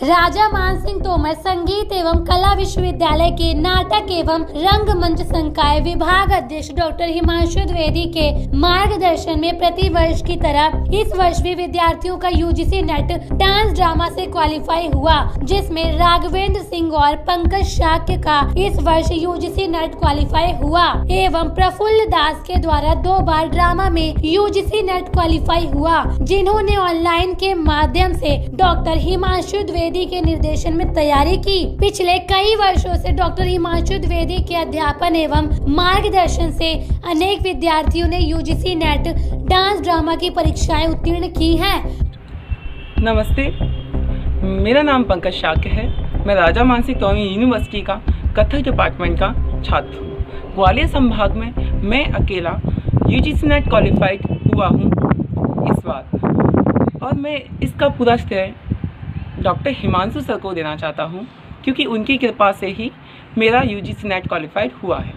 राजा मानसिंह तोमर संगीत एवं कला विश्वविद्यालय के नाटक एवं रंगमंच संकाय विभाग अध्यक्ष डॉक्टर हिमांशु द्विवेदी के मार्गदर्शन में प्रति वर्ष की तरह इस वर्ष भी विद्यार्थियों का यूजीसी नेट डांस ड्रामा से क्वालिफाई हुआ, जिसमें राघवेंद्र सिंह और पंकज शाक्य का इस वर्ष यूजीसी नेट क्वालिफाई हुआ एवं प्रफुल्ल दास के द्वारा 2 बार ड्रामा में यूजीसी नेट क्वालिफाई हुआ, जिन्होंने ऑनलाइन के माध्यम से डॉक्टर हिमांशु द्विवेदी के निर्देशन में तैयारी की। पिछले कई वर्षों से डॉक्टर हिमांशु द्विवेदी के अध्यापन एवं मार्गदर्शन से अनेक विद्यार्थियों ने यूजीसी नेट डांस ड्रामा की परीक्षाएं उत्तीर्ण की हैं। नमस्ते, मेरा नाम पंकज शाक्य है। मैं राजा मानसिंह तोमर यूनिवर्सिटी का कथक डिपार्टमेंट का छात्र हूँ। ग्वालियर संभाग में मैं अकेला यूजीसी नेट क्वालिफाइड हुआ हूँ इस बार, और मैं इसका पूरा श्रेय डॉक्टर हिमांशु सर को देना चाहता हूँ, क्योंकि उनकी कृपा से ही मेरा यूजीसी नेट क्वालिफाइड हुआ है।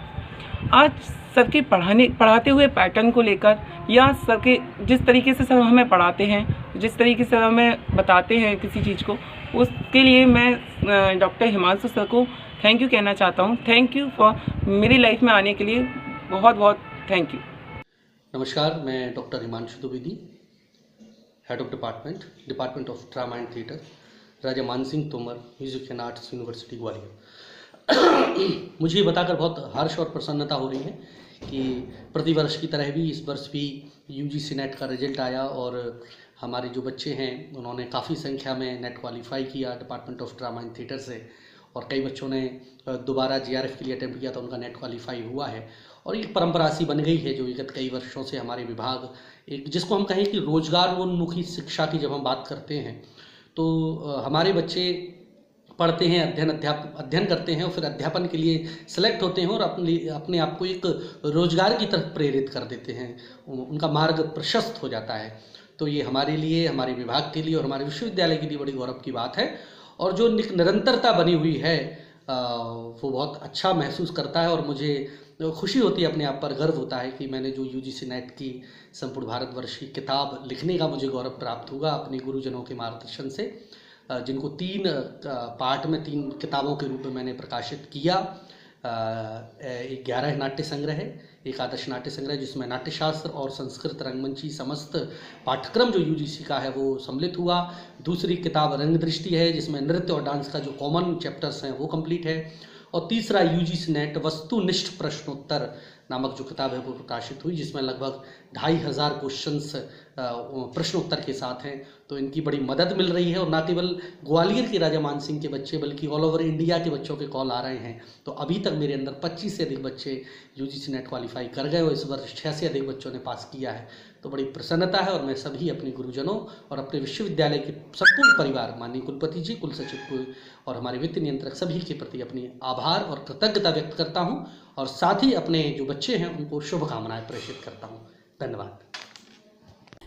आज सर के पढ़ाते हुए पैटर्न को लेकर, या सर के जिस तरीके से सर हमें पढ़ाते हैं, जिस तरीके से हमें बताते हैं किसी चीज़ को, उसके लिए मैं डॉक्टर हिमांशु सर को थैंक यू कहना चाहता हूँ। थैंक यू फॉर मेरी लाइफ में आने के लिए, बहुत बहुत थैंक यू। नमस्कार, मैं doctor Himanshu Dwivedi, head of department of drama and theatre, Raja Mansingh Tomar music and arts university Gwalior. मुझे ये बताकर बहुत हर्ष और प्रसन्नता हो रही है कि प्रतिवर्ष की तरह भी इस वर्ष भी यूजीसी नेट का रिजल्ट आया और हमारे जो बच्चे हैं उन्होंने काफ़ी संख्या में नेट क्वालिफाई किया department of drama and theatre से, और कई बच्चों ने दोबारा जीआरएफ के लिए अटेम्प्ट किया तो उनका नेट क्वालिफाई हुआ है। और एक परंपरा सी बन गई है जो विगत कई वर्षों से हमारे विभाग, एक जिसको हम कहें कि रोजगारोन्मुखी शिक्षा की जब हम बात करते हैं तो हमारे बच्चे पढ़ते हैं, अध्ययन करते हैं और फिर अध्यापन के लिए सेलेक्ट होते हैं और अपने आप को एक रोजगार की तरफ प्रेरित कर देते हैं, उनका मार्ग प्रशस्त हो जाता है। तो ये हमारे लिए, हमारे विभाग के लिए और हमारे विश्वविद्यालय के लिए बड़ी गौरव की बात है। और जो निरंतरता बनी हुई है वो बहुत अच्छा महसूस करता है, और मुझे खुशी होती है, अपने आप पर गर्व होता है कि मैंने जो यूजीसी नेट की संपूर्ण भारतवर्ष की किताब लिखने का मुझे गौरव प्राप्त हुआ अपने गुरुजनों के मार्गदर्शन से, जिनको 3 पार्ट में 3 किताबों के रूप में मैंने प्रकाशित किया। 11 नाट्य संग्रह है, एक आदर्श नाट्य संग्रह जिसमें नाट्यशास्त्र और संस्कृत रंगमंची समस्त पाठ्यक्रम जो यूजीसी का है वो सम्मिलित हुआ। दूसरी किताब रंग दृष्टि है जिसमें नृत्य और डांस का जो कॉमन चैप्टर्स हैं वो कंप्लीट है। और तीसरा यूजीसी नेट वस्तुनिष्ठ प्रश्नोत्तर नामक जो किताब है वो प्रकाशित हुई, जिसमें लगभग 2500 क्वेश्चंस प्रश्नोत्तर के साथ हैं। तो इनकी बड़ी मदद मिल रही है, और ना केवल ग्वालियर के राजा मानसिंह के बच्चे बल्कि ऑल ओवर इंडिया के बच्चों के कॉल आ रहे हैं। तो अभी तक मेरे अंदर 25 से अधिक बच्चे यूजीसी नेट क्वालिफाई कर गए और इस वर्ष 6 से अधिक बच्चों ने पास किया है। तो बड़ी प्रसन्नता है, और मैं सभी अपने गुरुजनों और अपने विश्वविद्यालय के संपूर्ण परिवार, माननीय कुलपति जी, कुल सचिव को और हमारे वित्त नियंत्रक सभी के प्रति अपनी आभार और कृतज्ञता व्यक्त करता हूँ, और साथ ही अपने जो बच्चे हैं उनको शुभकामनाएं प्रेषित करता हूँ। धन्यवाद।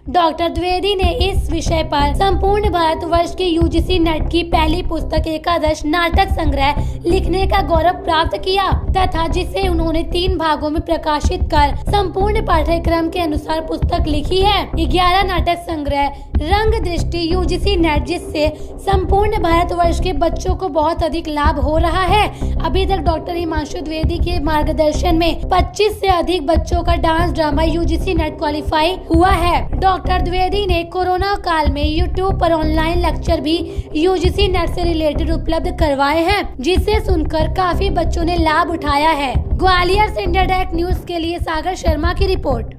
डॉक्टर द्विवेदी ने इस विषय पर संपूर्ण भारतवर्ष के यूजीसी नेट की पहली पुस्तक एकादश नाटक संग्रह लिखने का गौरव प्राप्त किया, तथा जिसे उन्होंने 3 भागों में प्रकाशित कर संपूर्ण पाठ्यक्रम के अनुसार पुस्तक लिखी है। 11 नाटक संग्रह रंग दृष्टि यूजीसी नेट, जिससे संपूर्ण भारतवर्ष के बच्चों को बहुत अधिक लाभ हो रहा है। अभी तक डॉक्टर हिमांशु द्विवेदी के मार्गदर्शन में 25 से अधिक बच्चों का dance drama UGC net qualify हुआ है। डॉक्टर द्विवेदी ने कोरोना काल में यूट्यूब पर ऑनलाइन लेक्चर भी यूजीसी नेट से रिलेटेड उपलब्ध करवाए हैं, जिसे सुनकर काफी बच्चों ने लाभ उठाया है। ग्वालियर से इंडिया डायरेक्ट न्यूज के लिए सागर शर्मा की रिपोर्ट।